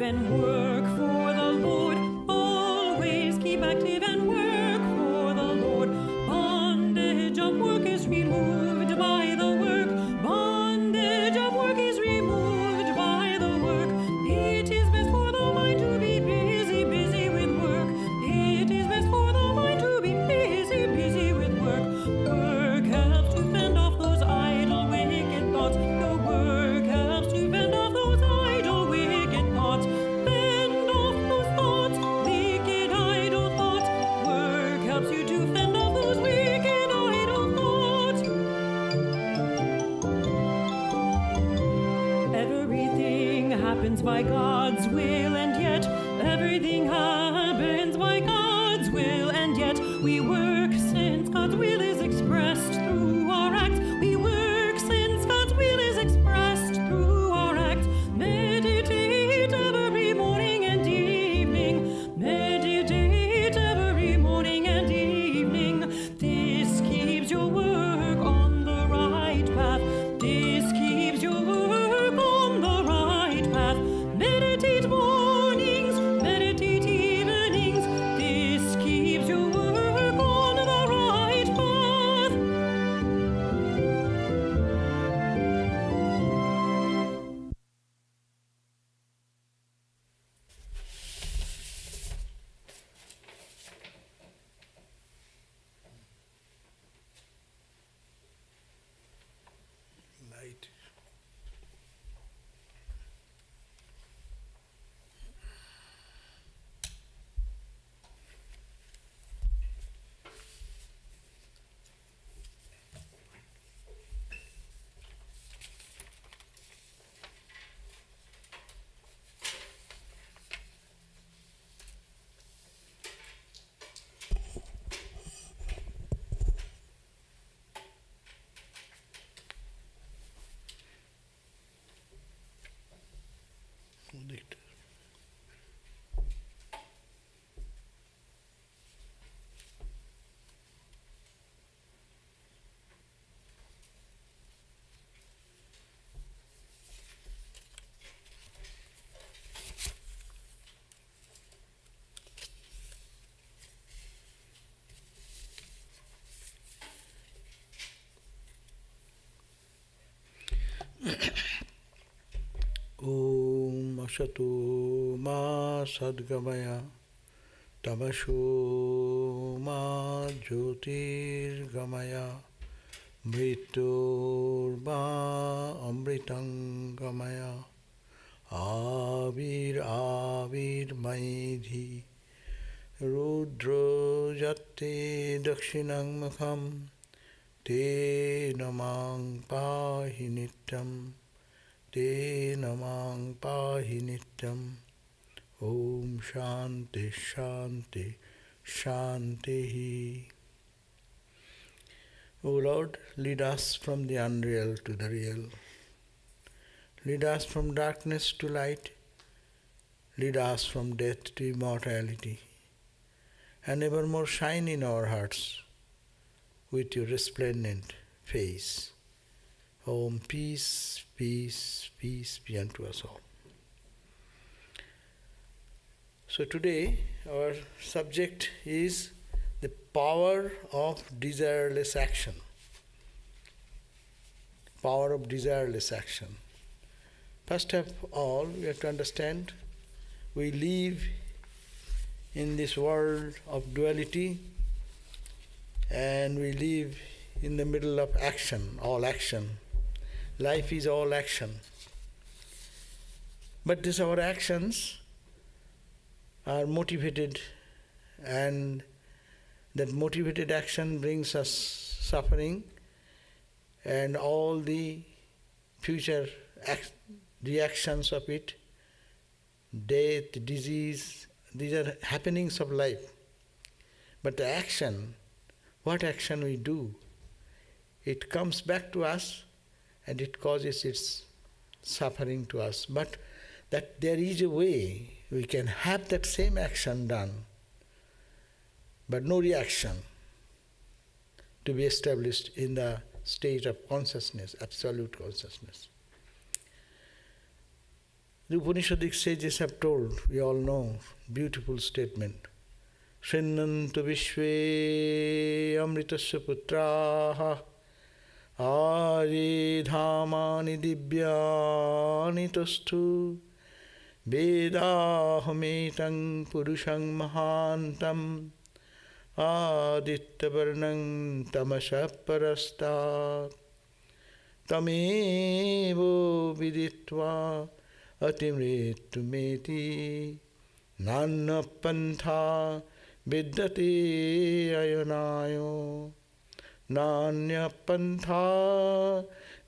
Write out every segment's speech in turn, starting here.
and work for the Lord. Always keep active and work for the Lord. Bondage of work is removed by the work. Bondage of work is removed by the work. It is best for the mind to be busy, busy with work. It is best for the mind to be busy, busy with work. Work helps to fend off those idle, wicked thoughts. The work helps to fend off those idle, wicked thoughts. Fend off those thoughts, wicked, idle thoughts. Work helps you to fend off those wicked, idle thoughts. Everything happens by God's will, and yet everything happens by God's will, and yet we work since God's will is expressed through our acts. We work since God's will is expressed through our acts. Meditate every morning and evening. Meditate every morning and evening. This keeps your work on the right path. This keeps your work on the right path. Meditate mornings, meditate evenings. This keeps your work on the right path. Light. Light. Om Ashato Ma Sadgamaya Tamasho Ma Jyotirgamaya Mritur Ma Amritangamaya Avir Avir Maidhi Rudro Jate Dakshinang Mukham Te Namang Pahi Nityam Te Namang Pahi Nityam. Om Shanti Shanti Shanti. O Lord, lead us from the unreal to the real. Lead us from darkness to light. Lead us from death to immortality. And evermore shine in our hearts with your resplendent face. Om, peace, peace, peace be unto us all. So today our subject is the power of desireless action. Power of desireless action. First of all, we have to understand we live in this world of duality, and we live in the middle of action, all action. Life is all action. But these our actions are motivated, and that motivated action brings us suffering, and all the future reactions of it, death, disease, these are happenings of life. But the action, what action we do, it comes back to us and it causes its suffering to us. But that there is a way we can have that same action done, but no reaction, to be established in the state of consciousness, absolute consciousness. The Upanishadic sages have told, we all know, beautiful statement. Shrinnantu vishve amritasya putraha Ari dhamani divyani tastu Vedahametang purushang mahantam Adityavarnang tamashaparastat Tamevo viditva atimritumeti Nanna pantha vidyate ayanayo Nanya pantha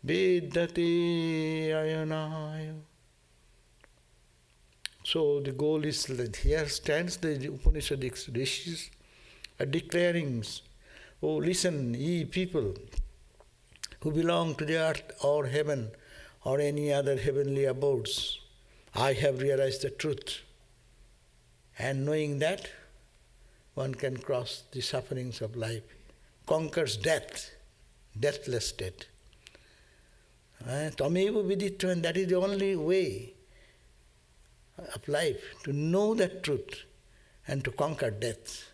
vidyate ayanayo. So the goal is that here stands the Upanishadic rishis are declaring, oh listen, ye people who belong to the earth or heaven or any other heavenly abodes, I have realized the truth. And knowing that, one can cross the sufferings of life, conquers death, deathless state. Tameva viditva, and that is the only way of life, to know that truth and to conquer death.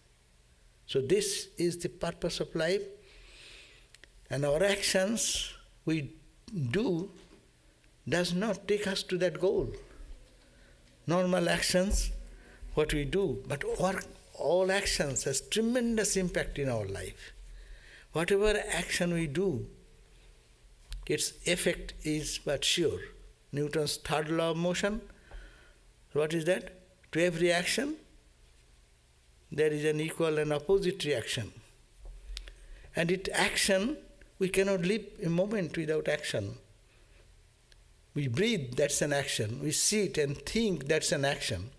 So this is the purpose of life, and our actions we do does not take us to that goal. Normal actions, what we do, but all actions has tremendous impact in our life. Whatever action we do, its effect is but sure. Newton's third law of motion, what is that? To every action, there is an equal and opposite reaction. And it action, we cannot live a moment without action. We breathe, that's an action. We sit and think, that's an action.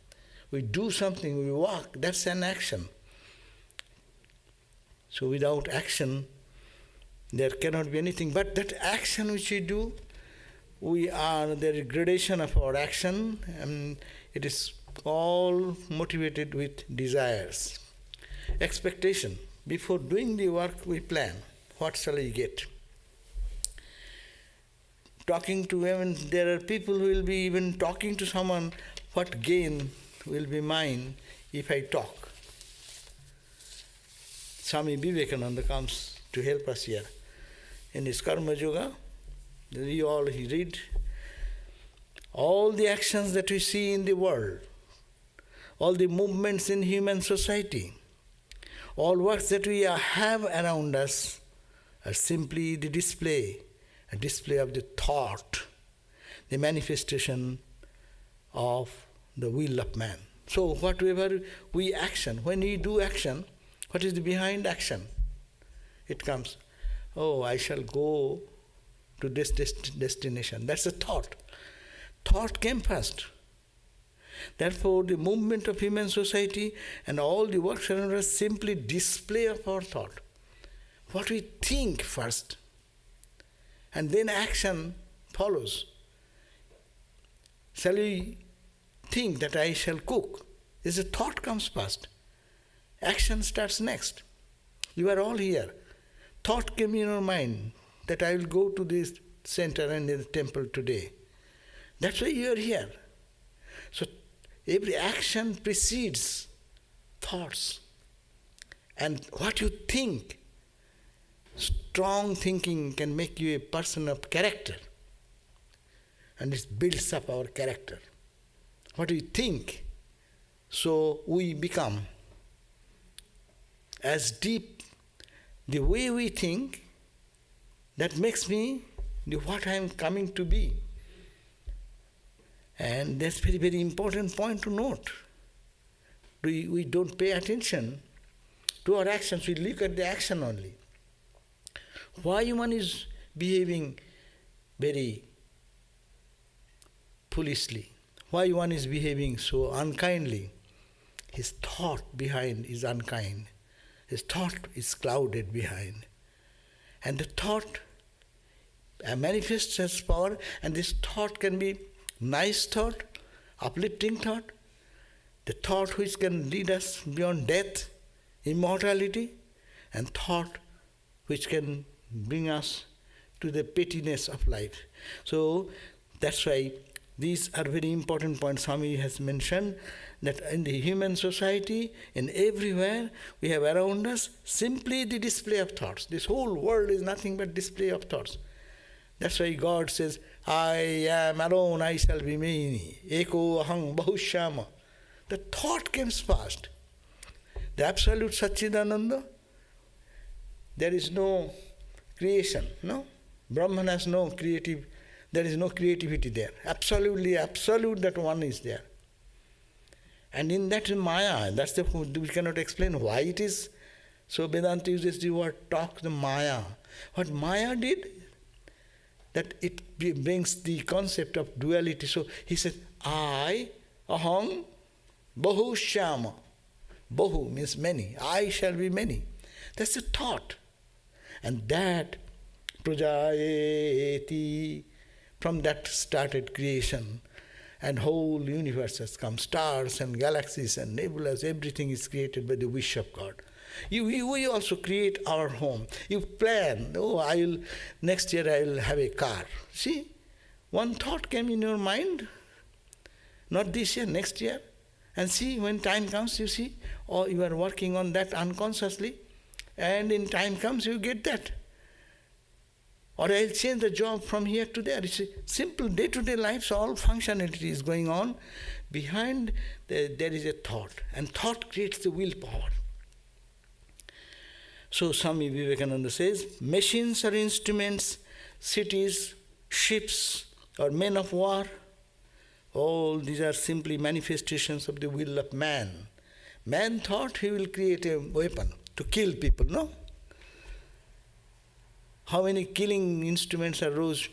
We do something, we walk, that's an action. So without action, there cannot be anything. But that action which we do, there is gradation of our action, and it is all motivated with desires. Expectation. Before doing the work, we plan. What shall I get? Talking to women, there are people who will be even talking to someone, what gain will be mine if I talk? Swami Vivekananda comes to help us here. In his Karma Yoga, he read all the actions that we see in the world, all the movements in human society, all works that we have around us are simply the display, a display of the thought, the manifestation of the will of man. So whatever we action, when we do action, what is the behind action? It comes, oh, I shall go to this destination. That's a thought. Thought came first. Therefore, the movement of human society and all the works around us simply display of our thought. What we think first, and then action follows. Shall we think that I shall cook? This thought comes first. Action starts next. You are all here. Thought came in your mind that I will go to this center and the temple today. That's why you are here. So every action precedes thoughts. And what you think, strong thinking can make you a person of character. And it builds up our character. What we think, so we become. As deep the way we think, that makes me what I am coming to be. And that's very, very important point to note. We don't pay attention to our actions, we look at the action only. Why one is behaving very foolishly? Why one is behaving so unkindly? His thought behind is unkind. His thought is clouded behind. And the thought manifests as power, and this thought can be nice thought, uplifting thought, the thought which can lead us beyond death, immortality, and thought which can bring us to the pettiness of life. So that's why These are very important points. Swami has mentioned that in the human society, in everywhere, we have around us simply the display of thoughts. This whole world is nothing but display of thoughts. That's why God says, I am alone, I shall be many. Eko aham bahushyama. The thought comes first. The absolute Satchidananda, there is no creation, no? Brahman has no creative, there is no creativity there. Absolutely absolute, that one is there. And in that Maya, that's the, we cannot explain why it is. So Vedanta uses the word talk, the Maya. What Maya did, that it brings the concept of duality. So he said, I, aham, bahu shyama. Bahu means many. I shall be many. That's the thought. And that prajayeti, from that started creation. And whole universe has come. Stars and galaxies and nebulas, everything is created by the wish of God. We also create our home. You plan, next year I will have a car. See, one thought came in your mind, not this year, next year. And see, when time comes, you see, or you are working on that unconsciously, and in time comes, you get that. Or I'll change the job from here to there. It's a simple day-to-day life, so all functionality is going on. Behind there is a thought, and thought creates the willpower. So Swami Vivekananda says, machines or instruments, cities, ships, or men of war, all these are simply manifestations of the will of man. Man thought he will create a weapon to kill people, no? How many killing instruments arose?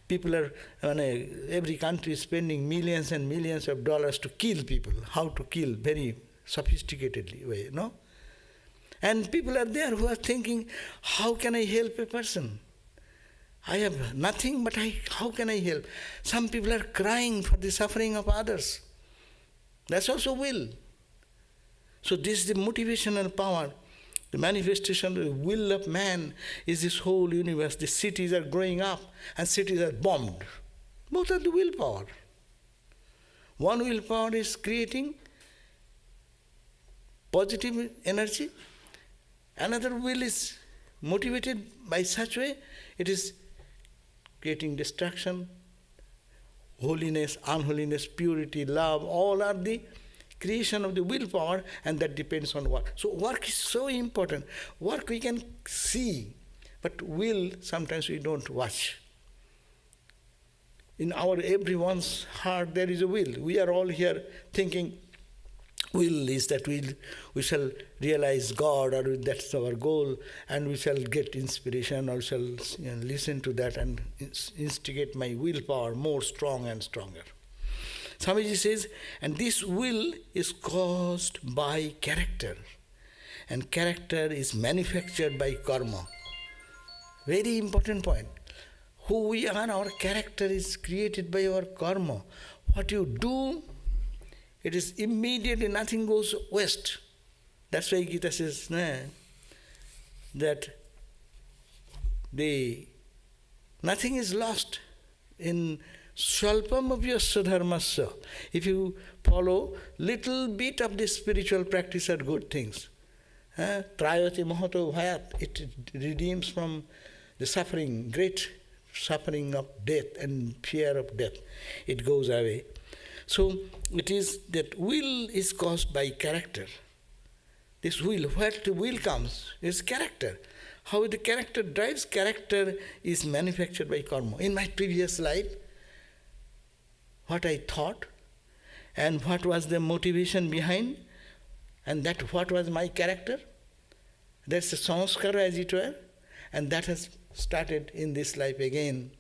People are, every country is spending millions and millions of dollars to kill people. How to kill, very sophisticatedly way, no? And people are there who are thinking, how can I help a person? I have nothing, but how can I help? Some people are crying for the suffering of others. That's also will. So this is the motivational power. The manifestation of the will of man is this whole universe. The cities are growing up and cities are bombed. Both are the willpower. One willpower is creating positive energy. Another will is motivated by such way, it is creating destruction, holiness, unholiness, purity, love, all are the creation of the willpower, and that depends on work. So work is so important. Work we can see, but will sometimes we don't watch. In our everyone's heart there is a will. We are all here thinking, will is that we shall realize God, or that's our goal, and we shall get inspiration, or shall listen to that and instigate my willpower more strong and stronger. Swamiji says, and this will is caused by character, and character is manufactured by karma. Very important point. Who we are, our character is created by our karma. What you do, it is immediately, nothing goes waste. That's why Gita says that nothing is lost in Svalpam avyasya dharmasya. If you follow little bit of this spiritual practice are good things. Trayati mahato bhayat, it redeems from the suffering, great suffering of death and fear of death. It goes away. So it is that will is caused by character. This will, where the will comes, is character. How the character drives, character is manufactured by karma. In my previous life, what I thought, and what was the motivation behind, and that what was my character, that's a sanskara as it were, and that has started in this life again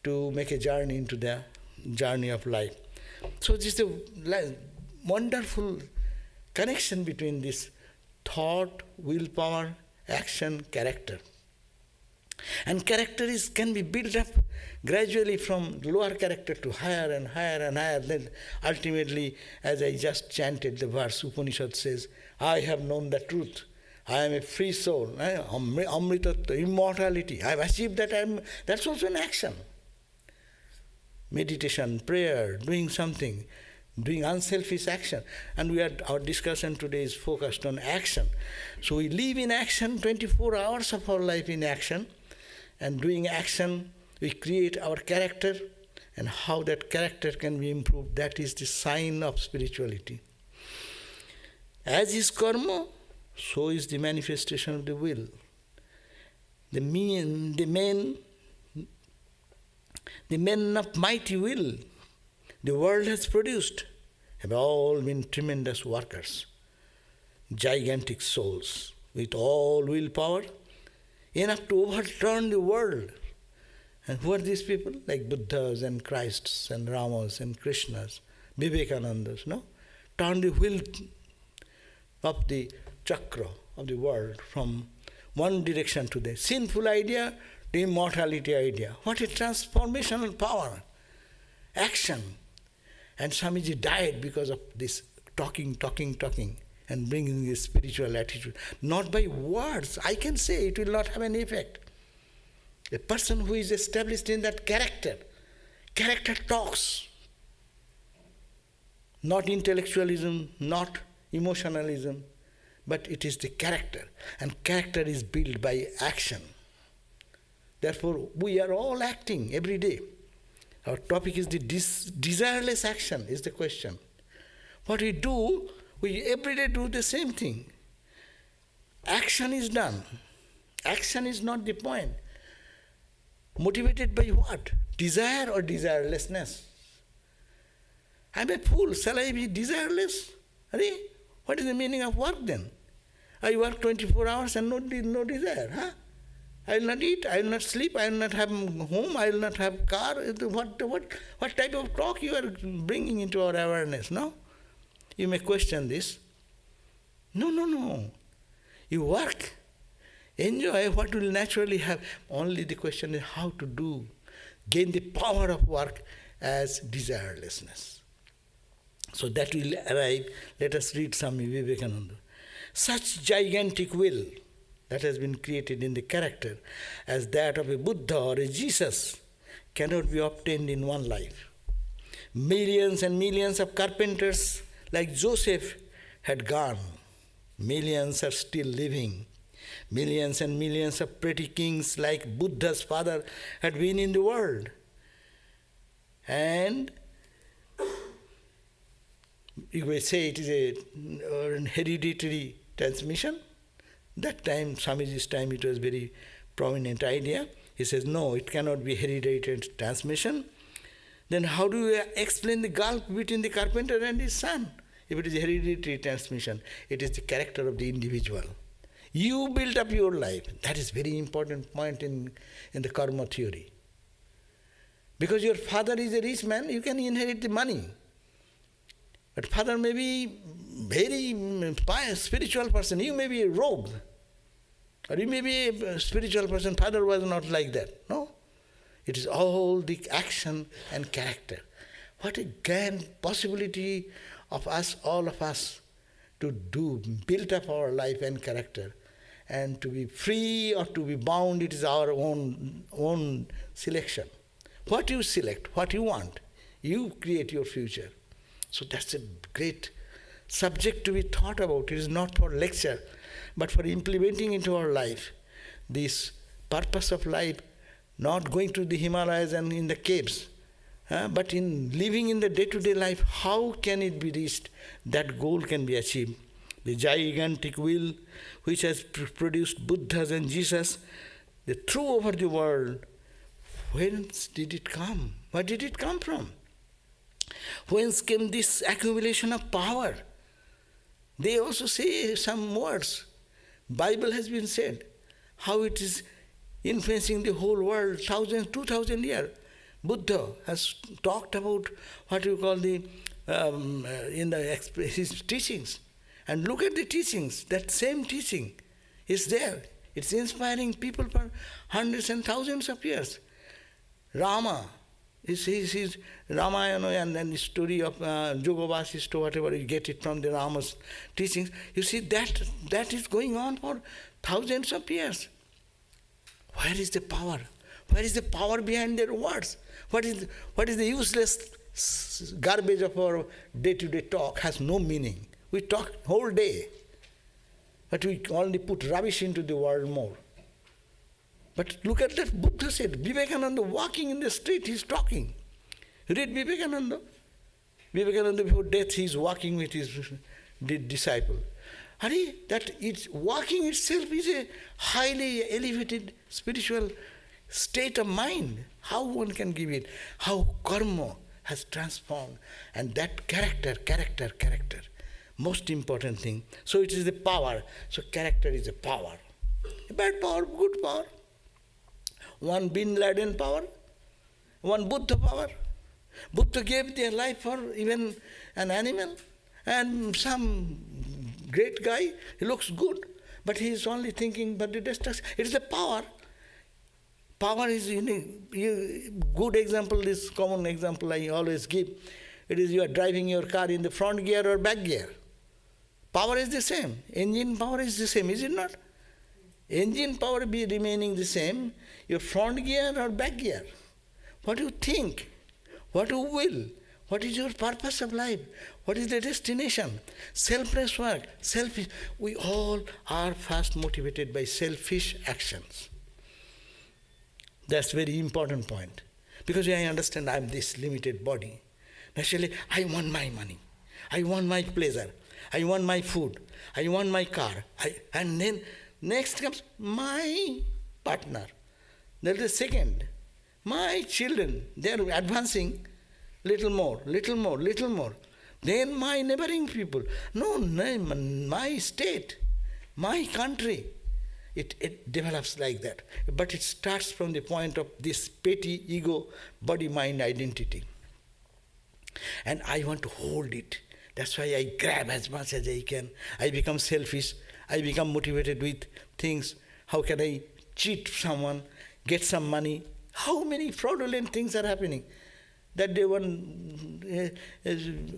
to make a journey into the journey of life. So this is a wonderful connection between this thought, willpower, action, character. And character can be built up gradually from lower character to higher and higher and higher. Then ultimately, as I just chanted the verse, Upanishad says, I have known the truth. I am a free soul. Amritattva, immortality. I have achieved that. That's also an action. meditation, prayer, doing something, doing unselfish action. And our discussion today is focused on action. So we live in action, 24 hours of our life in action, and doing action, we create our character, and how that character can be improved, that is the sign of spirituality. As is karma, so is the manifestation of the will. The men of mighty will the world has produced have all been tremendous workers, gigantic souls with all willpower, enough to overturn the world. And who are these people? Like Buddhas and Christs and Ramas and Krishnas, Vivekanandas, no? Turn the wheel of the chakra of the world from one direction to the sinful idea to immortality idea. What a transformational power! Action. And Swamiji died because of this talking, and bringing this spiritual attitude. Not by words. I can say it will not have any effect. A person who is established in that character talks. Not intellectualism, not emotionalism, but it is the character. And character is built by action. Therefore, we are all acting every day. Our topic is the desireless action is the question. What we do, we every day do the same thing. Action is done. Action is not the point. Motivated by what? Desire or desirelessness? I'm a fool. Shall I be desireless? What is the meaning of work then? I work 24 hours and no desire. Huh? I will not eat, I will not sleep, I will not have home, I will not have car. What type of talk you are bringing into our awareness, no? You may question this. No. You work, enjoy what will naturally have. Only the question is how to gain the power of work as desirelessness. So that will arrive. Let us read Swami Vivekananda. Such gigantic will that has been created in the character as that of a Buddha or a Jesus cannot be obtained in one life. Millions and millions of carpenters like Joseph had gone. Millions are still living. Millions and millions of pretty kings like Buddha's father had been in the world. And you may say it is an hereditary transmission. That time, Swamiji's time, it was very prominent idea. He says, no, it cannot be hereditary transmission. Then how do you explain the gulf between the carpenter and his son? If it is hereditary transmission, it is the character of the individual. You build up your life. That is very important point in the karma theory. Because your father is a rich man, you can inherit the money. But father may be very pious, spiritual person. You may be a rogue. Or you may be a spiritual person. Father was not like that. No. It is all the action and character. What a grand possibility of us, all of us, to build up our life and character. And to be free or to be bound, it is our own selection. What you select, what you want, you create your future. So that's a great subject to be thought about. It is not for lecture, but for implementing into our life. This purpose of life, not going to the Himalayas and in the caves, but in living in the day-to-day life, how can it be reached? That goal can be achieved. The gigantic will which has produced Buddhas and Jesus, they threw over the world. Whence did it come? Where did it come from? Whence came this accumulation of power? They also say some words. Bible has been said, how it is influencing the whole world, 2,000 years. Buddha has talked about what you call his teachings. And look at the teachings. That same teaching is there. It's inspiring people for hundreds and thousands of years. Rama, his Ramayana and then the story of Yoga Vasishtha, whatever you get it from the Rama's teachings, you see that is going on for thousands of years. Where is the power? Where is the power behind their words? What is the useless garbage of our day-to-day talk has no meaning. We talk whole day, but we only put rubbish into the world more. But look at that, Buddha said, Vivekananda walking in the street, he's talking. Read Vivekananda. Vivekananda before death, he's walking with his disciple. Walking itself is a highly elevated spiritual state of mind. How one can give it, how karma has transformed, and that character, most important thing. So it is the power. So character is a power. Bad power, good power. One Bin Laden power, one Buddha power. Buddha gave their life for even an animal, and some great guy, he looks good, but he is only thinking about the destruction. It is the power. Power is good example, this common example I always give. It is you are driving your car in the front gear or back gear. Power is the same. Engine power is the same, is it not? Engine power be remaining the same, your front gear or back gear. What do you think? What you will? What is your purpose of life? What is the destination? Selfless work, selfish. We all are first motivated by selfish actions. That's a very important point. Because I understand I am this limited body. Naturally, I want my money. I want my pleasure. I want my food. I want my car. And then next comes my partner. That is second. My children, they are advancing little more. Then my neighboring people. No, my state, my country. It develops like that. But it starts from the point of this petty ego, body-mind identity. And I want to hold it. That's why I grab as much as I can. I become selfish. I become motivated with things. How can I cheat someone, get some money? How many fraudulent things are happening? That day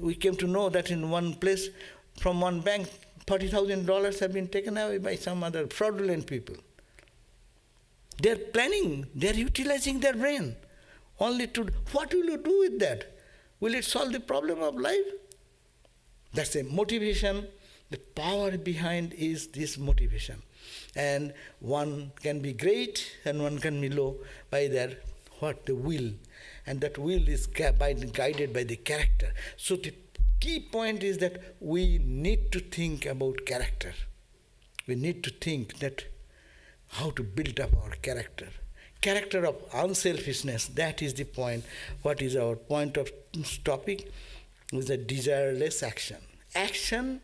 we came to know that in one place, from one bank, $40,000 have been taken away by some other fraudulent people. They're planning, they're utilizing their brain. Only to, what will you do with that? Will it solve the problem of life? That's the motivation. The power behind is this motivation. And one can be great and one can be low by their, the will. And that will is guided by the character. So the key point is that we need to think about character. We need to think that how to build up our character. Character of unselfishness, that is the point. What is our point of topic? Is a desireless action. Action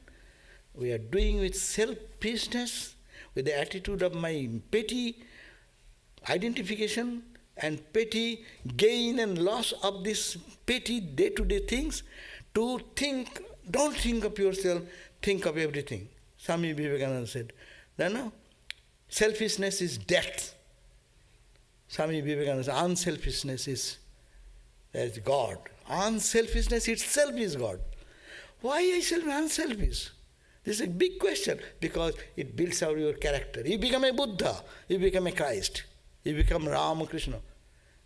we are doing with selfishness, with the attitude of my petty identification and petty gain and loss of this petty day-to-day things, to think, don't think of yourself, think of everything. Swami Vivekananda said, no, selfishness is death. Swami Vivekananda said, unselfishness is God. Unselfishness itself is God. Why I shall be unselfish? This is a big question, because it builds out your character. You become a Buddha, you become a Christ, you become Ramakrishna.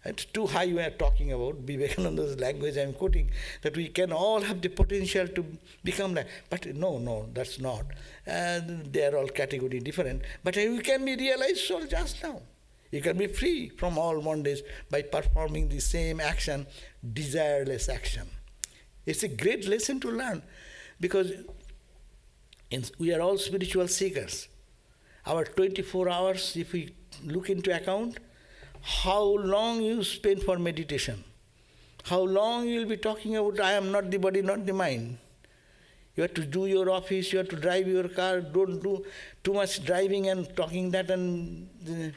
It's too high we are talking about, Vivekananda's language I am quoting, that we can all have the potential to become like, but no, that's not. They are all category different. But you can be realized soul just now. You can be free from all bondage by performing the same action, desireless action. It's a great lesson to learn, because we are all spiritual seekers. Our 24 hours, if we look into account, how long you spend for meditation, how long you will be talking about, I am not the body, not the mind. You have to do your office, you have to drive your car, don't do too much driving and talking that and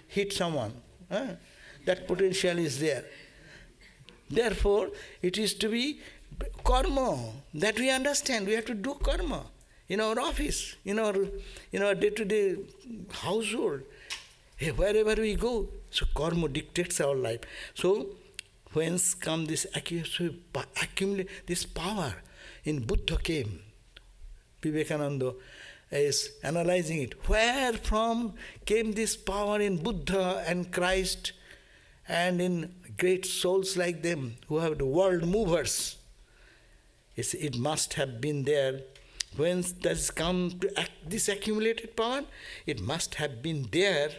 hit someone. That potential is there. Therefore, it is to be karma, that we understand, we have to do karma in our office, in our day-to-day household, wherever we go. So karma dictates our life. So whence come this accumulate this power? In Buddha came. Vivekananda is analyzing it. Where from came this power in Buddha and Christ and in great souls like them who have the world movers. It must have been there. When that's come to this accumulated power, it must have been there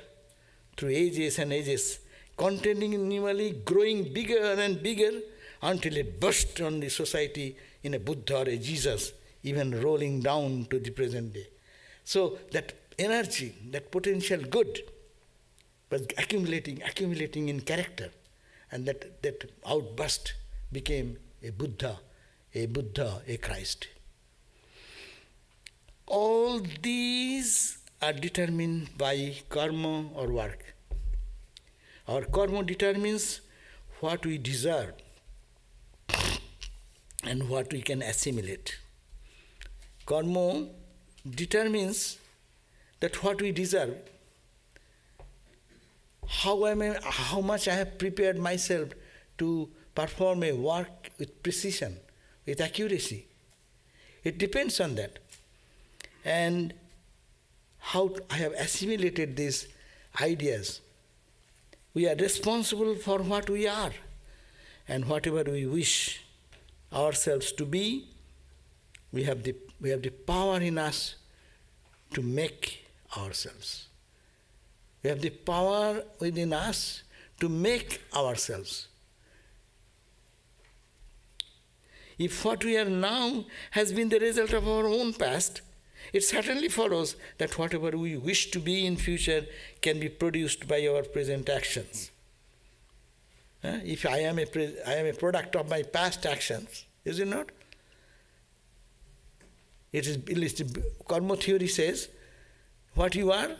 through ages and ages, continually growing bigger and bigger until it burst on the society in a Buddha or a Jesus, even rolling down to the present day. So that energy, that potential good, was accumulating in character, and that outburst became a Buddha, a Christ. All these are determined by karma or work. Our karma determines what we deserve and what we can assimilate. Karma determines that what we deserve, how much I have prepared myself to perform a work with precision, with accuracy. It depends on that. And how I have assimilated these ideas. We are responsible for what we are, and whatever we wish ourselves to be, we have the power in us to make ourselves. We have the power within us to make ourselves. If what we are now has been the result of our own past, it certainly follows that whatever we wish to be in future can be produced by our present actions. If I am a product of my past actions, is it not? Karma theory says, what you are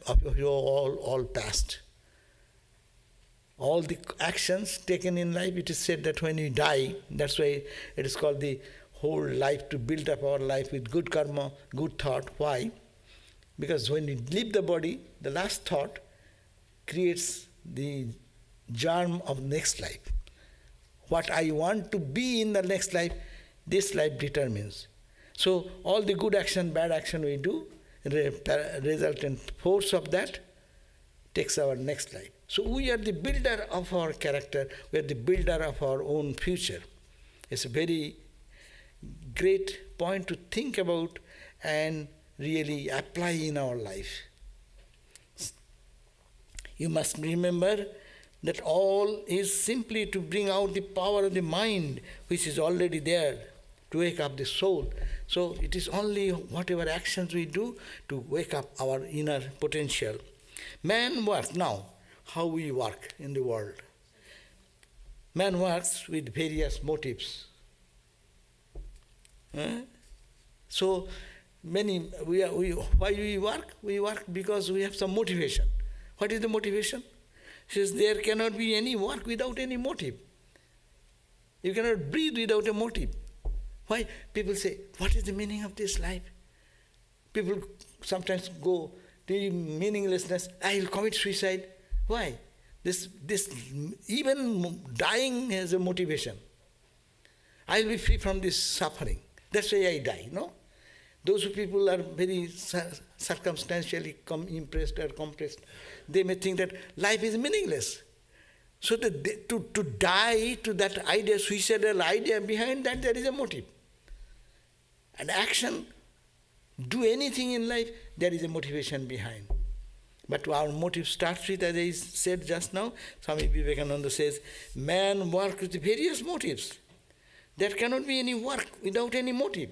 of your all past. All the actions taken in life, it is said that when you die, that's why it is called the whole life, to build up our life with good karma, good thought. Why? Because when you leave the body, the last thought creates the germ of next life. What I want to be in the next life, this life determines. So all the good action, bad action we do, resultant force of that takes our next life. So we are the builder of our character, we are the builder of our own future. It's a very great point to think about and really apply in our life. You must remember that all is simply to bring out the power of the mind which is already there, to wake up the soul. So it is only whatever actions we do to wake up our inner potential. Man works now. How we work in the world? Man works with various motives. So why do we work? We work because we have some motivation. What is the motivation? He says there cannot be any work without any motive. You cannot breathe without a motive. Why? People say, what is the meaning of this life? People sometimes go to meaninglessness. I will commit suicide. Why? This even dying has a motivation. I will be free from this suffering. That's why I die, no? Those people are very circumstantially impressed or compressed. They may think that life is meaningless. So that to die to that idea, suicidal idea, behind that there is a motive. An action, do anything in life, there is a motivation behind. But our motive starts with, as I said just now, Swami Vivekananda says, man works with various motives. There cannot be any work without any motive.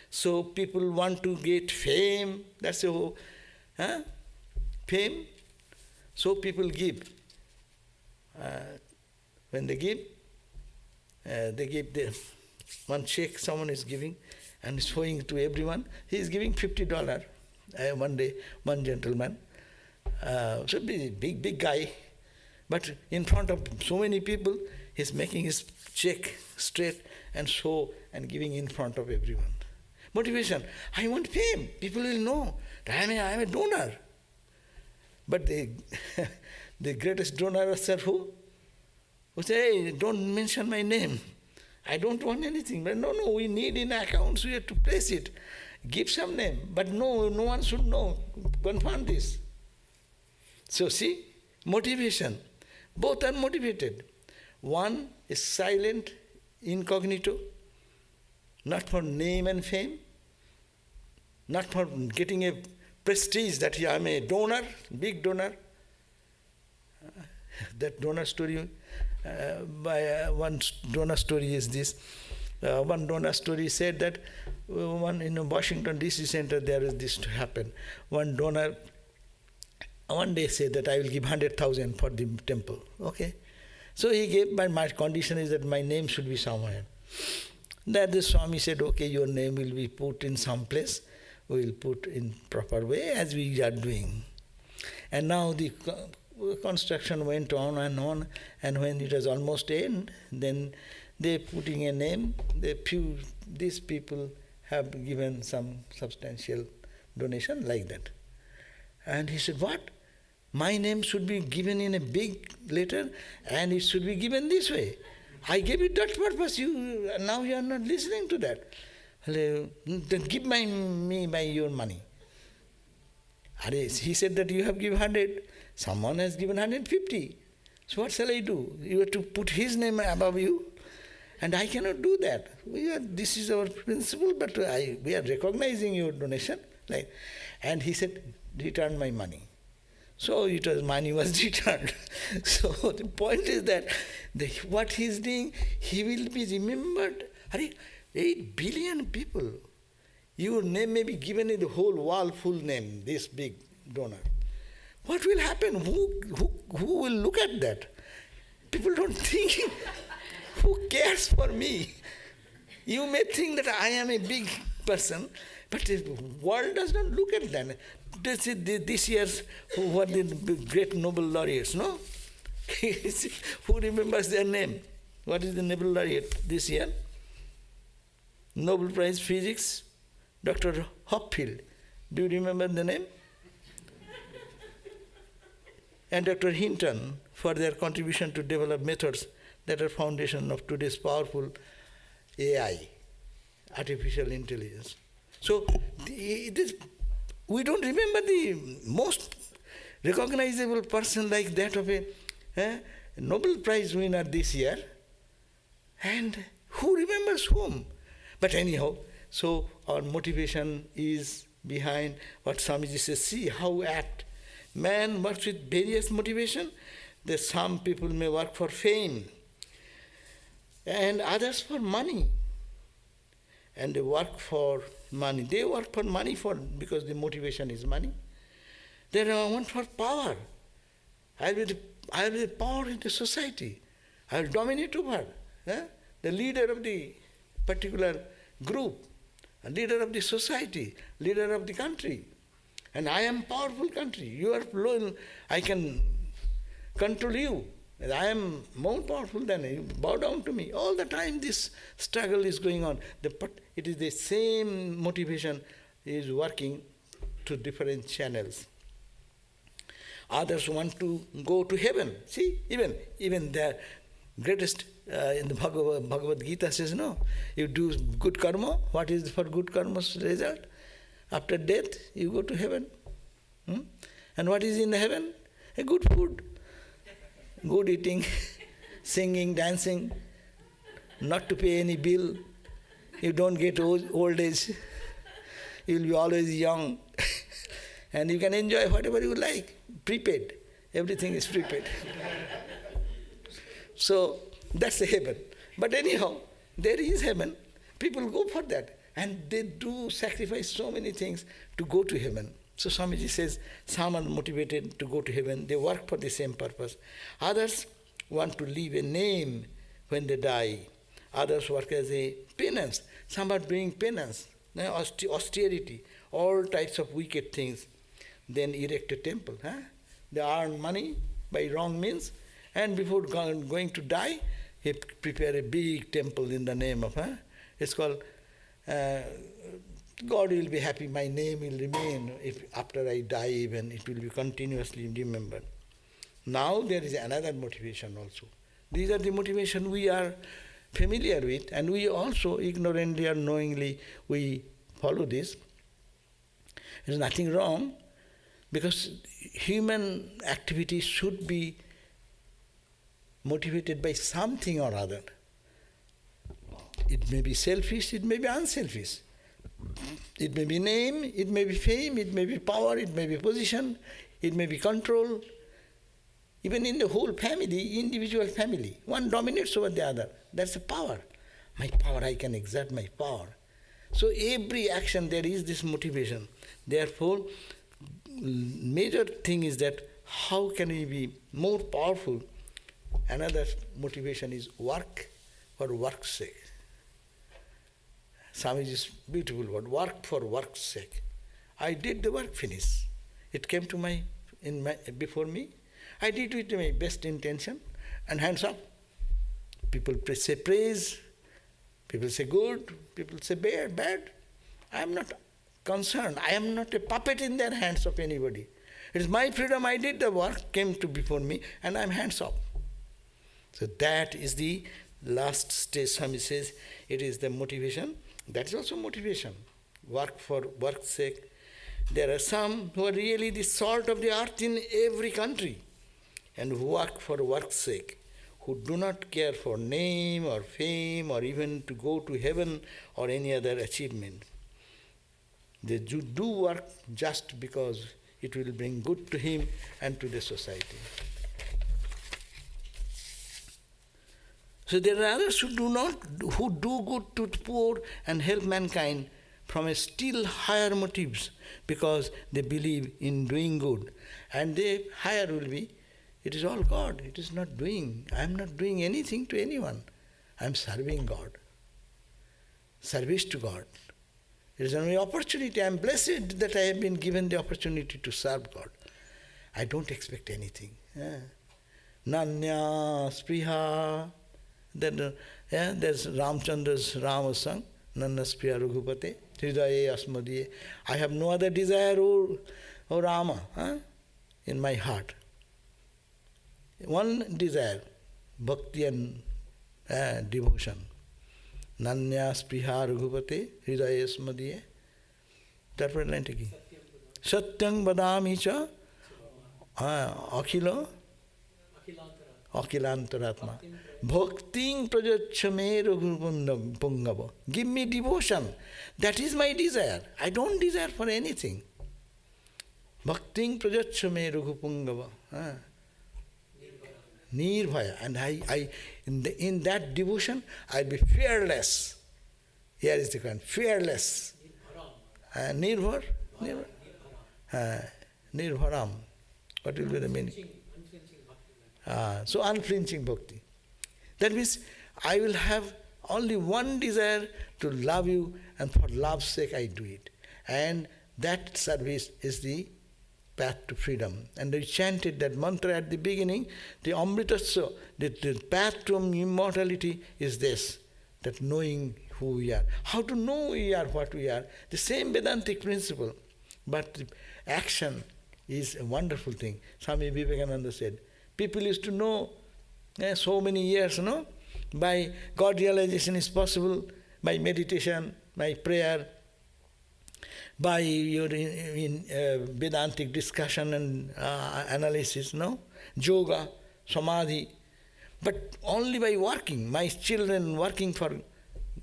So people want to get fame, that's the whole, fame. So people give. When they give one check someone is giving and showing to everyone. He is giving $50. One day, one gentleman, so big guy, but in front of so many people, he's making his check straight and show and giving in front of everyone. Motivation, I want fame. People will know that I am a donor. But the greatest donor is who? Who say, hey, don't mention my name. I don't want anything. But no, we need in accounts, we have to place it. Give some name. But no one should know. Confirm this. So see, motivation. Both are motivated. One is silent, incognito, not for name and fame, not for getting a prestige that I am a donor, big donor. That donor story, one donor story is this. One donor story said that one in Washington DC center there is this to happen. One donor one day said that I will give 100,000 for the temple. Okay, so he gave, but my condition is that my name should be somewhere. That the Swami said, okay, your name will be put in some place. We will put in proper way as we are doing. And now the construction went on, and when it was almost end, then they putting a name. These people have given some substantial donation like that. And he said, what? My name should be given in a big letter and it should be given this way. I gave it that purpose. Now you are not listening to that. Then give me your money. He said that you have given 100. Someone has given 150. So what shall I do? You have to put his name above you. And I cannot do that. This is our principle, but we are recognizing your donation. And he said, return my money. So money was returned. So the point is that what he is doing, he will be remembered. 8 billion people. Your name may be given in the whole wall, full name, this big donor. What will happen? Who will look at that? People don't think, who cares for me? You may think that I am a big person, but the world does not look at that. This year's, who are the great Nobel laureates, no? Who remembers their name? What is the Nobel laureate this year? Nobel Prize Physics, Dr. Hopfield. Do you remember the name? And Dr. Hinton for their contribution to develop methods that are foundation of today's powerful AI, artificial intelligence. So we don't remember the most recognizable person like that of a Nobel Prize winner this year. And who remembers whom? But anyhow, so our motivation is behind what Swamiji says. See how act. Man works with various motivation. That some people may work for fame and others for money. And they work for money. They work for money because the motivation is money. They want for power. I will be the power in the society. I will dominate over. The leader of the particular group, a leader of the society, leader of the country. And I am powerful country. You are low, I can control you. I am more powerful than you. Bow down to me. All the time this struggle is going on. But it is the same motivation is working through different channels. Others want to go to heaven. See, even the greatest in the Bhagavad Gita says, no, you do good karma. What is for good karma's result? After death, you go to heaven. And what is in the heaven? A good food, good eating, singing, dancing, not to pay any bill. You don't get old age. You will be always young. And you can enjoy whatever you like. Prepaid. Everything is prepaid. So that's the heaven. But anyhow, there is heaven. People go for that. And they do sacrifice so many things to go to heaven. So Swamiji says, some are motivated to go to heaven. They work for the same purpose. Others want to leave a name when they die. Others work as a penance. Some are doing penance, austerity, all types of wicked things. Then erect a temple. They earn money by wrong means. And before going to die, he prepare a big temple in the name of, it's called, God will be happy, my name will remain. If after I die even, it will be continuously remembered. Now there is another motivation also. These are the motivation we are familiar with, and we also ignorantly or knowingly we follow this. There is nothing wrong, because human activity should be motivated by something or other. It may be selfish, it may be unselfish. It may be name, it may be fame, it may be power, it may be position, it may be control. Even in the whole family, individual family, one dominates over the other. That's the power. My power, I can exert my power. So every action there is this motivation. Therefore, major thing is that how can we be more powerful? Another motivation is work for work's sake. Swamiji's beautiful word, work for work's sake. I did the work, finish. It came to before me. I did it with my best intention and hands up. People say praise, people say good, people say bad. I am not concerned. I am not a puppet in their hands of anybody. It is my freedom. I did the work, came to before me, and I am hands up. So that is the last stage. Swami says it is the motivation. That is also motivation. Work for work's sake. There are some who are really the salt of the earth in every country and who work for work's sake, who do not care for name or fame or even to go to heaven or any other achievement. They do work just because it will bring good to him and to the society. So there are others who do good to the poor and help mankind from a still higher motives because they believe in doing good. And the higher will be, it is all God, it is not doing. I am not doing anything to anyone. I am serving God. Service to God. It is only opportunity. I am blessed that I have been given the opportunity to serve God. I don't expect anything. Nanya spriha. Then there's Ramchandra's Rama song, Nanya spriha Raghupate, Hridaye asmadiye. I have no other desire, O Rama, in my heart. One desire, bhakti and devotion. Nanya spriha Raghupate, Hridaye asmadiye. That was line taking. Satyam vadami cha akhilo Akilantaratma. Bhakting prajachame pungava. Give me devotion. That is my desire. I don't desire for anything. Bhakting prajachame pungava. Nirbhaya. And in that devotion, I'll be fearless. Here is the question. Fearless. Nirbhar? Nirbharam. What will be the meaning? So unflinching bhakti. That means I will have only one desire to love you, and for love's sake I do it. And that service is the path to freedom. And we chanted that mantra at the beginning, the Amritasya, the path to immortality is this, that knowing who we are. How to know we are what we are? The same Vedantic principle. But the action is a wonderful thing. Swami Vivekananda said, people used to know so many years, by God realization is possible, by meditation, by prayer, by your Vedantic discussion and analysis, yoga, samadhi, but only by working. My children working for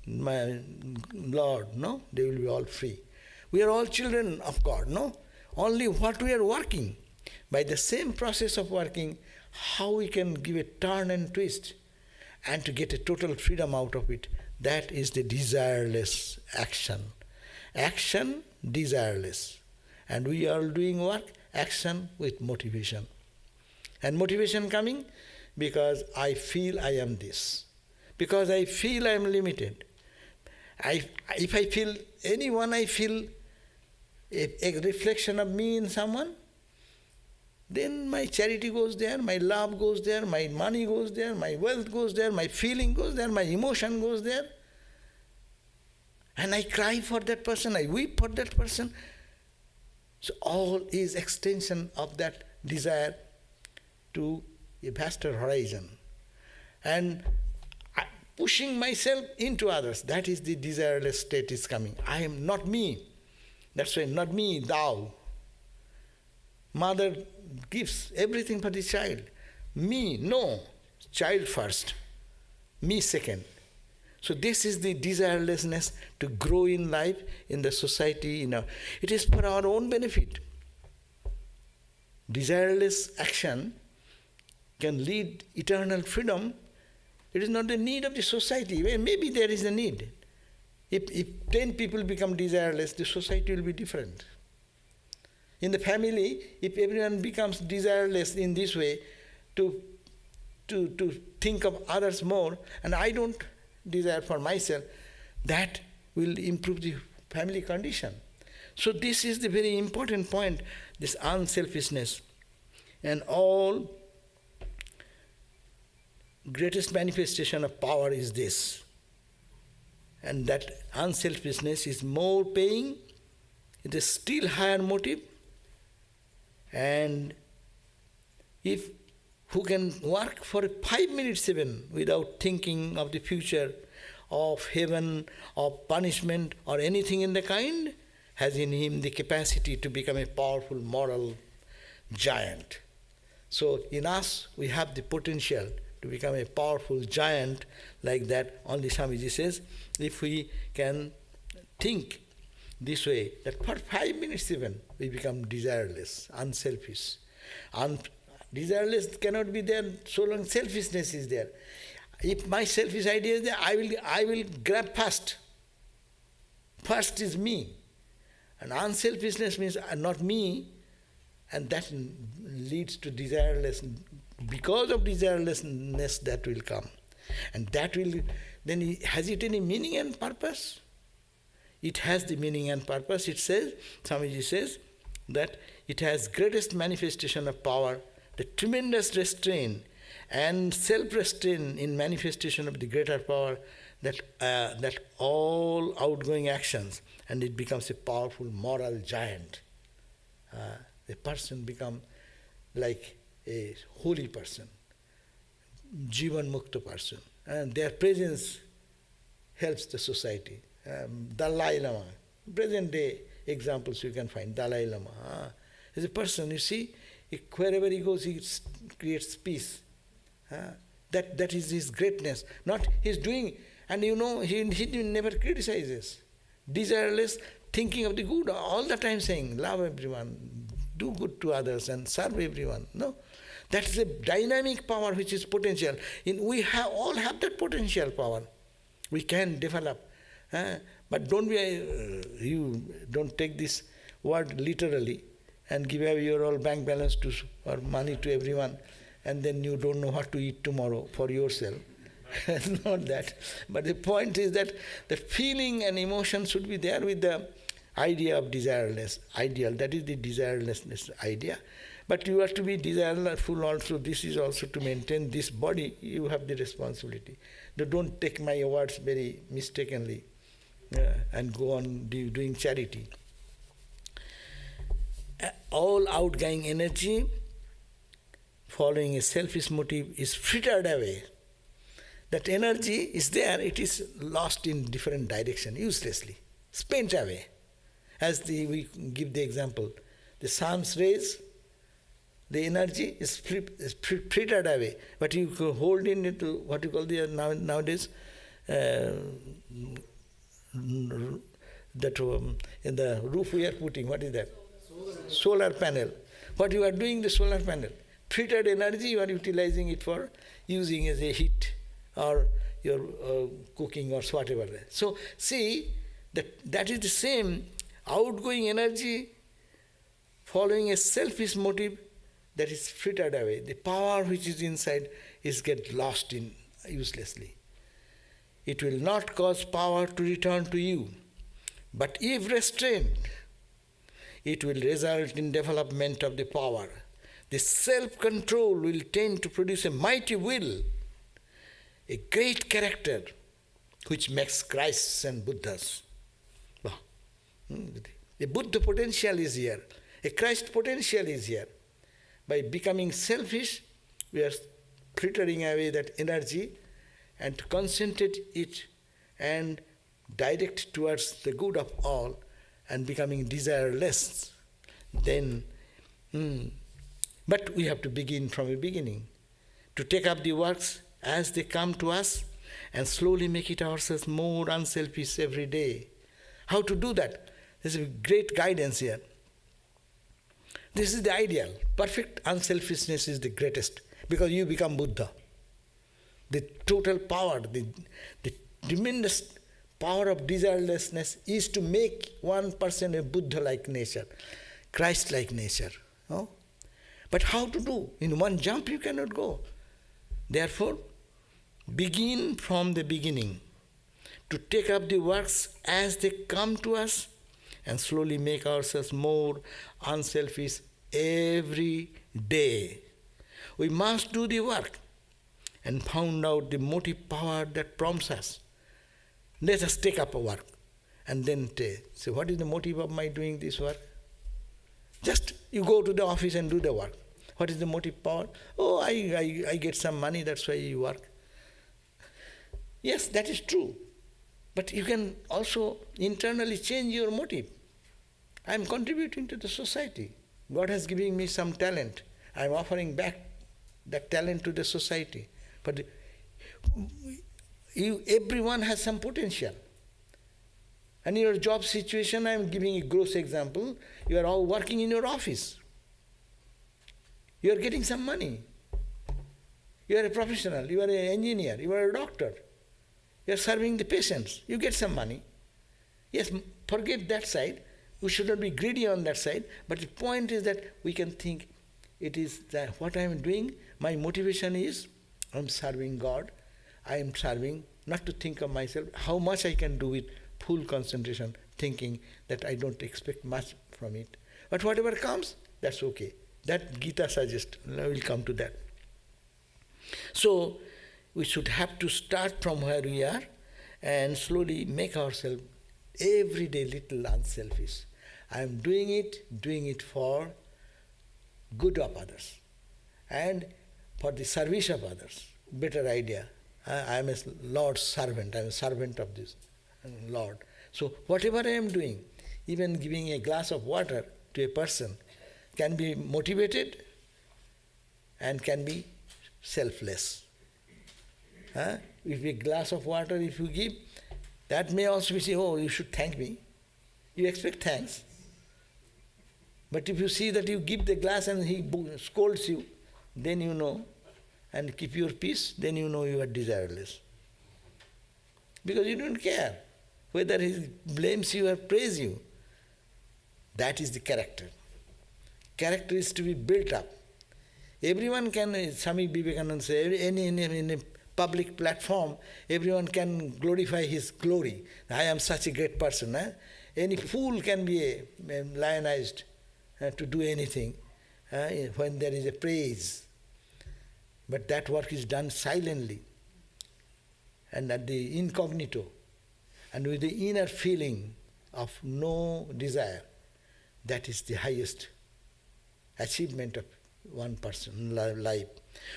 my Lord, they will be all free. We are all children of God, only what we are working. By the same process of working, how we can give a turn and twist and to get a total freedom out of it, that is the desireless action. Action, desireless. And we are doing work, action with motivation. And motivation coming because I feel I am this. Because I feel I am limited. If I feel anyone, I feel a reflection of me in someone, then my charity goes there, my love goes there, my money goes there, my wealth goes there, my feeling goes there, my emotion goes there. And I cry for that person, I weep for that person. So all is extension of that desire to a vaster horizon. And pushing myself into others, that is the desireless state is coming. I am not me. That's why not me, thou. Mother gives everything for the child. Me, no. child first, me second. So this is the desirelessness to grow in life, in the society. It is for our own benefit. Desireless action can lead eternal freedom. It is not the need of the society. Well, maybe there is a need. If 10 people become desireless, the society will be different. In the family, if everyone becomes desireless in this way, to think of others more, and I don't desire for myself, that will improve the family condition. So this is the very important point, this unselfishness. And all greatest manifestation of power is this. And that unselfishness is more paying, it is still higher motive. And if who can work for 5 minutes even without thinking of the future, of heaven, of punishment, or anything in the kind, has in him the capacity to become a powerful moral giant. So in us, we have the potential to become a powerful giant like that. Only Swamiji says, if we can think this way, that for 5 minutes even, we become desireless, unselfish. Desireless cannot be there so long selfishness is there. If my selfish idea is there, I will grab first. First is me. And unselfishness means not me, and that leads to desireless. Because of desirelessness, that will come. And that will, then has it any meaning and purpose? It has the meaning and purpose. It says, Swamiji says, that it has greatest manifestation of power, the tremendous restraint and self-restraint in manifestation of the greater power, that all outgoing actions, and it becomes a powerful moral giant. The person becomes like a holy person, Jivan Mukta person, and their presence helps the society. Dalai Lama, present day examples you can find. Dalai Lama is a person, you see, wherever he goes, he creates peace. That is his greatness. Not he's doing, and he never criticizes. Desireless, thinking of the good, all the time saying, love everyone, do good to others and serve everyone. No, that's a dynamic power which is potential. We all have that potential power. We can develop. But you don't take this word literally and give away your all bank balance or money to everyone, and then you don't know what to eat tomorrow for yourself. Not that. But the point is that the feeling and emotion should be there with the idea of desireless. Ideal, that is the desirelessness idea. But you have to be desireful also. This is also to maintain this body. You have the responsibility. Don't take my words very mistakenly and go on doing charity. All outgoing energy following a selfish motive is frittered away. That energy is there, it is lost in different direction, uselessly, spent away. As we give the example, the sun's rays, the energy is frittered away, but you hold in it to what you call nowadays, in the roof we are putting, what is that? Solar panel. What you are doing, the solar panel, frittered energy, you are utilizing it for using as a heat or your cooking or whatever. So see, that is the same outgoing energy following a selfish motive that is frittered away. The power which is inside is get lost in uselessly. It will not cause power to return to you, but if restrained, it will result in development of the power. The self-control will tend to produce a mighty will, a great character, which makes Christs and Buddhas. A Buddha potential is here. A Christ potential is here. By becoming selfish, we are frittering away that energy and to concentrate it and direct towards the good of all and becoming desireless. Then, but we have to begin from a beginning. to take up the works as they come to us and slowly make it ourselves more unselfish every day. How to do that? There's a great guidance here. This is the ideal. Perfect unselfishness is the greatest, because you become Buddha. The total power, the tremendous power of desirelessness is to make one person a Buddha-like nature, Christ-like nature. No? But how to do? In one jump you cannot go. Therefore, begin from the beginning to take up the works as they come to us and slowly make ourselves more unselfish every day. We must do the work and find out the motive power that prompts us. Let us take up a work and then say, what is the motive of my doing this work? Just you go to the office and do the work. What is the motive power? Oh, I get some money, that's why you work. Yes, that is true. But you can also internally change your motive. I am contributing to the society. God has given me some talent. I am offering back that talent to the society. But everyone has some potential. And in your job situation, I am giving a gross example. You are all working in your office. You are getting some money. You are a professional, you are an engineer, you are a doctor. You are serving the patients, you get some money. Yes, forget that side. We should not be greedy on that side. But the point is that we can think, it is that what I am doing, my motivation is, I am serving God. I am serving, not to think of myself, how much I can do with full concentration, thinking that I don't expect much from it. But whatever comes, that's okay. That Gita suggests. I will come to that. So, we should have to start from where we are and slowly make ourselves every day little unselfish. I am doing it for good of others and for the service of others. Better idea. I am a Lord's servant. I am a servant of this Lord. So whatever I am doing, even giving a glass of water to a person, can be motivated and can be selfless. If a glass of water, if you give, that may also be say, oh, you should thank me. You expect thanks. But if you see that you give the glass and he scolds you, then you know, and keep your peace, then you know you are desireless. Because you don't care whether he blames you or praises you. That is the character. Character is to be built up. Everyone can, Swami Vivekananda said, in a public platform, everyone can glorify his glory. I am such a great person. Any fool can be lionized to do anything when there is a praise. But that work is done silently and at the incognito and with the inner feeling of no desire. That is the highest achievement of one person's life.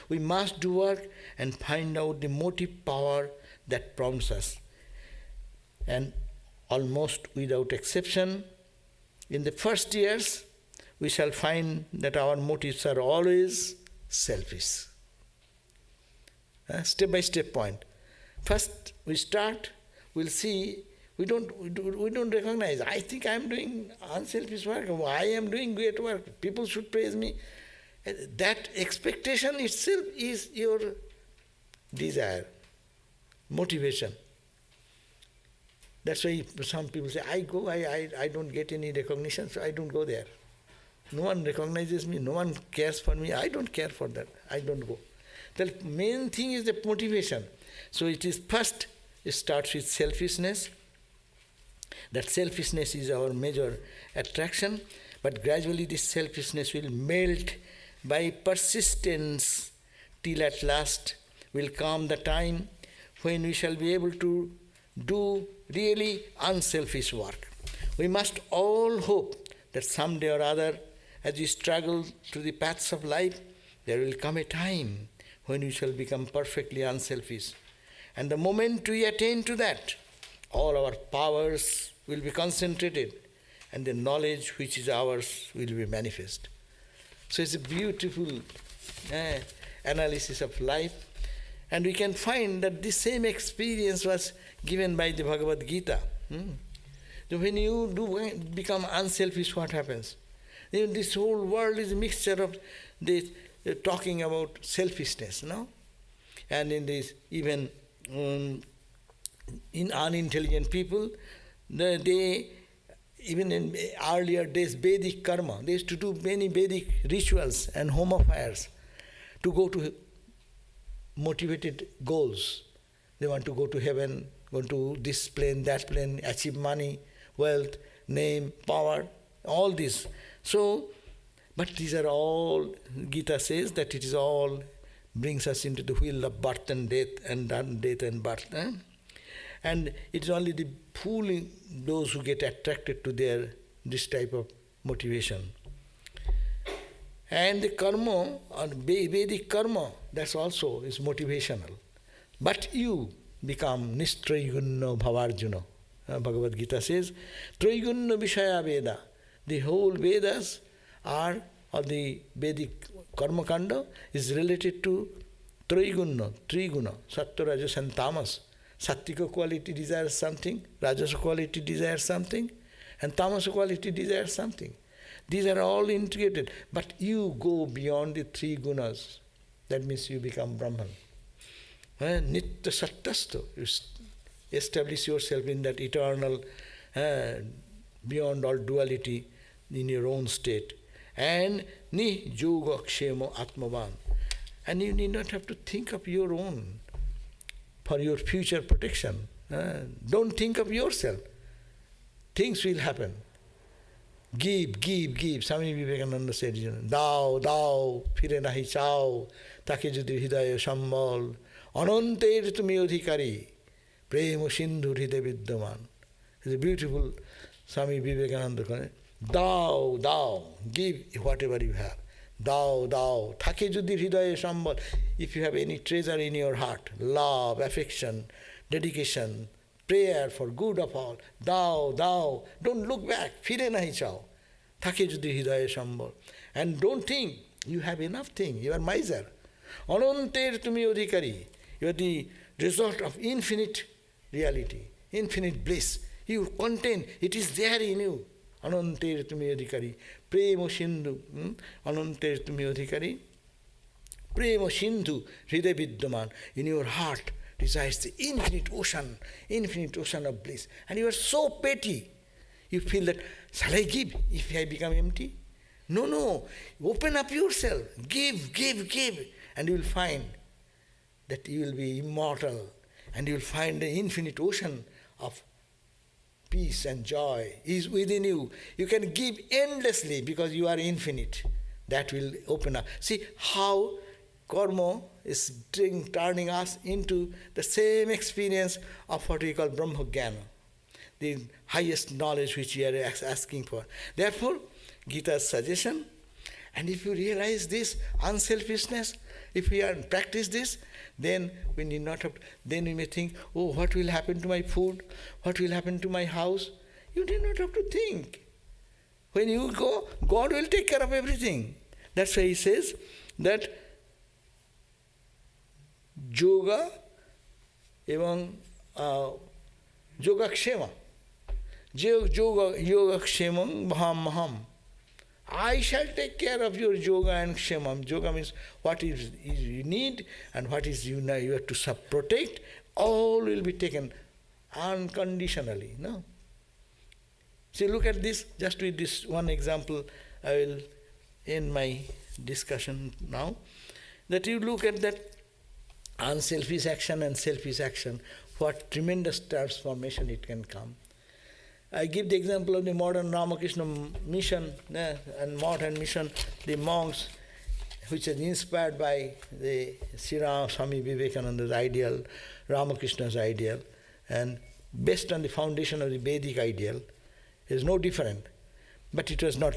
We must do work and find out the motive power that prompts us. And almost without exception, in the first years, we shall find that our motives are always selfish. Step by step point. First we start, we'll see, we don't recognize. I think I am doing unselfish work. I am doing great work. People should praise me. That expectation itself is your desire, motivation. That's why some people say, I don't get any recognition, so I don't go there. No one recognizes me, no one cares for me, I don't care for that, I don't go. The main thing is the motivation. So it is first, it starts with selfishness. That selfishness is our major attraction, but gradually this selfishness will melt by persistence till at last will come the time when we shall be able to do really unselfish work. We must all hope that someday or other, as we struggle through the paths of life, there will come a time when we shall become perfectly unselfish. And the moment we attain to that, all our powers will be concentrated and the knowledge which is ours will be manifest. So it's a beautiful, analysis of life. And we can find that this same experience was given by the Bhagavad Gita. So when you do become unselfish, what happens? This whole world is a mixture of this talking about selfishness, no? And in this, even in unintelligent people, they even in earlier days, Vedic karma, they used to do many Vedic rituals and home fires to go to motivated goals. They want to go to heaven, go to this plane, that plane, achieve money, wealth, name, power, all this. So, but these are all, Gita says that it is all brings us into the wheel of birth and death and death and birth. And it is only the fooling those who get attracted to this type of motivation. And the karma, or Vedic karma, that's also is motivational. But you become nistraygunna bhavarjuna. Bhagavad Gita says, Traygunna Vishaya Veda. The whole Vedas are, or the Vedic karma kanda is related to Traygunna, Triguna, Sattva, Rajas and Tamas. Sattvika quality desires something, Rajas quality desires something, and Tamas quality desires something. These are all integrated, but you go beyond the three gunas. That means you become Brahman. Nitya Sattasto. You establish yourself in that eternal, beyond all duality, in your own state. And Ni Yoga Kshemo Atmavan. And you need not have to think of your own for your future protection. Don't think of yourself. Things will happen. Give, give, give. Swami Vivekananda said, Dao, dao, phire nahi chao, take jodi hidaya sambal, ananter tumi adhikari, prema sindhu hriday vidyaman. It's a beautiful Swami Vivekananda. Dao, dao, give whatever you have. Dao, dao, take jodi hridaya sambal. If you have any treasure in your heart, love, affection, dedication, prayer for good of all, dao, dao, don't look back, phire nahi chao, take jodi hridaya sambal. And don't think you have enough thing, you are miser. Ananter tumi adhikari, you are the result of infinite reality, infinite bliss. You contain, it is there in you. Ananter tumi adhikari, prema sindhu, ananter tumi adhikari, prema sindhu hriday vidyaman. In your heart resides the infinite ocean of bliss. And you are so petty. You feel that, shall I give if I become empty? No, no. Open up yourself. Give, give, give. And you will find that you will be immortal. And you will find the infinite ocean of peace and joy is within you. You can give endlessly because you are infinite. That will open up. See how karma is turning us into the same experience of what we call Brahma Jnana, the highest knowledge which we are asking for. Therefore, Gita's suggestion, and if you realize this unselfishness, if we practice this, then we need not have, then we may think, oh, what will happen to my food? What will happen to my house? You do not have to think. When you go, God will take care of everything. That's why he says that yoga এবং যোগাক্ষেমা যোগাক্ষেমং maham maham. I shall take care of your yoga and kshemam. Yoga means what is you need and what is you have to protect. All will be taken unconditionally. No. See, look at this. Just with this one example, I will end my discussion now. That you look at that unselfish action and selfish action, what tremendous transformation it can come. I give the example of the modern Ramakrishna mission and modern mission, the monks, which is inspired by the Sri Swami Vivekananda's ideal, Ramakrishna's ideal, and based on the foundation of the Vedic ideal, is no different. But it was not,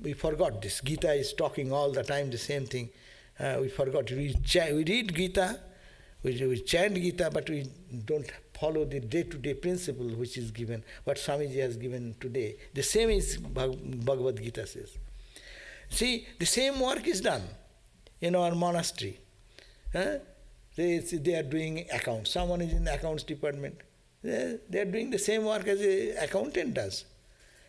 we forgot this. Gita is talking all the time the same thing. We forgot. We read Gita, we chant Gita, but we don't follow the day-to-day principle which is given, what Swamiji has given today. The same is Bhagavad Gita says. See, the same work is done. in our monastery. Huh? They are doing accounts. Someone is in the accounts department. They are doing the same work as an accountant does.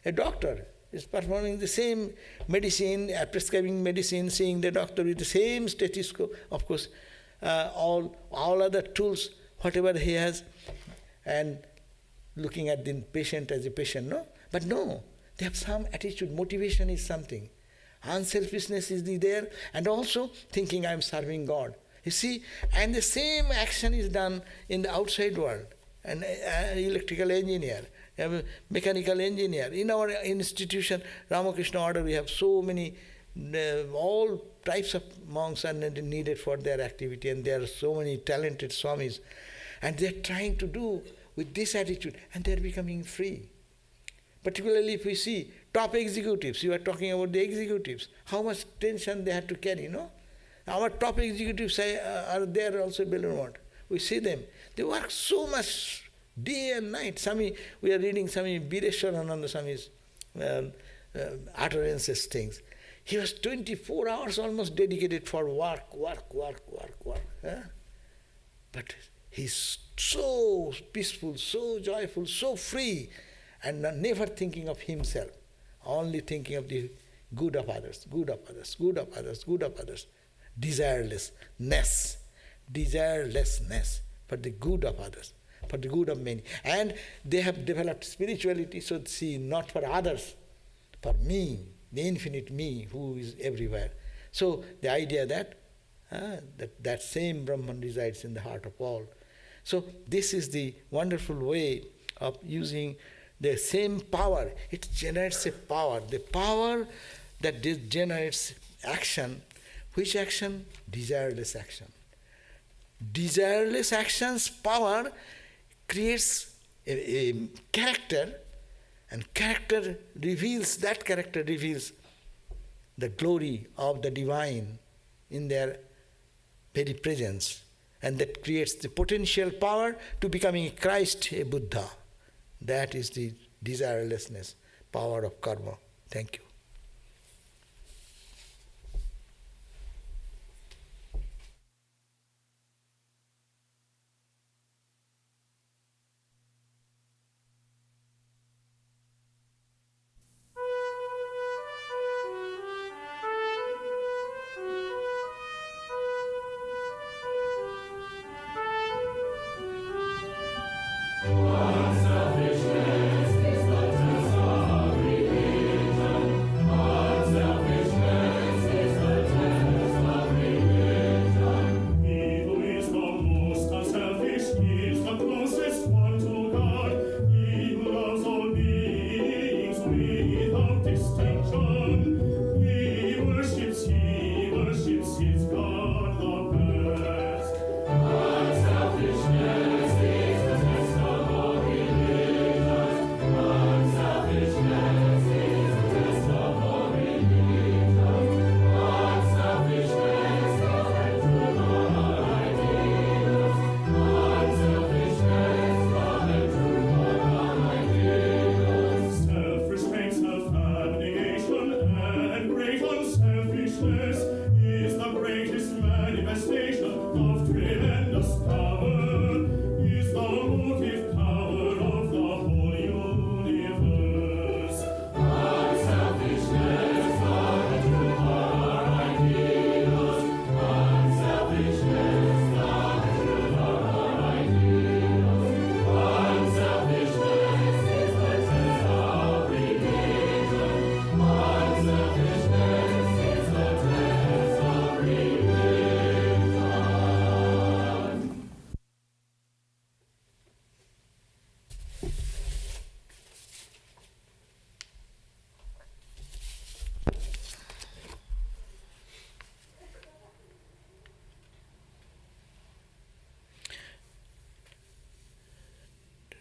A doctor is performing the same medicine, prescribing medicine, seeing the doctor with the same stethoscope. Of course, all other tools, whatever he has, and looking at the patient as a patient, no? But no, they have some attitude. Motivation is something. Unselfishness is there, and also thinking I am serving God. You see, and the same action is done in the outside world. An electrical engineer, a mechanical engineer. In our institution, Ramakrishna order, we have so many, all types of monks are needed for their activity, and there are so many talented Swamis. And they are trying to do with this attitude, and they are becoming free. Particularly if we see top executives, you are talking about the executives, how much tension they have to carry, no? Our top executives are there also in Belur. We see them. They work so much day and night. We are reading Swami Bireshwarananda Swami's utterances, things. He was 24 hours almost dedicated for work. Huh? But he's so peaceful, so joyful, so free, and never thinking of himself, only thinking of the good of others, good of others, good of others, good of others. Desirelessness for the good of others, for the good of many. And they have developed spirituality, so see, not for others, for me, the infinite me who is everywhere. So the idea that that same Brahman resides in the heart of all. So this is the wonderful way of using the same power. It generates a power. The power that generates action. Which action? Desireless action. Desireless action's power creates a character, and character reveals the glory of the divine in their very presence, and that creates the potential power to becoming a Christ, a Buddha. That is the desirelessness, power of karma. Thank you.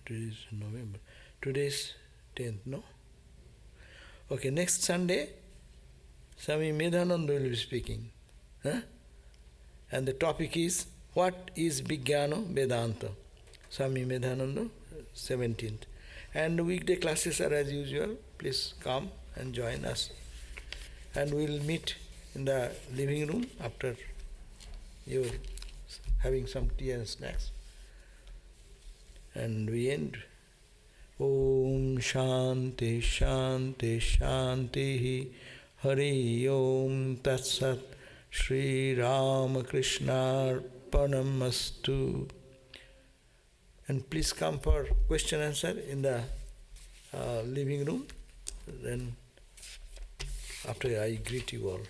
Today is November. Today is 10th, no? Okay, next Sunday, Swami Medhananda will be speaking. Huh? And the topic is, what is Vijnana Vedanta? Swami Medhananda, 17th. And weekday classes are as usual. Please come and join us. And we'll meet in the living room after you're having some tea and snacks. And we end. Om Shanti Shanti Shanti Hari Om Tat Sat Shri Ramakrishna Arpanamastu. And please come for question answer in the living room. Then after I greet you all.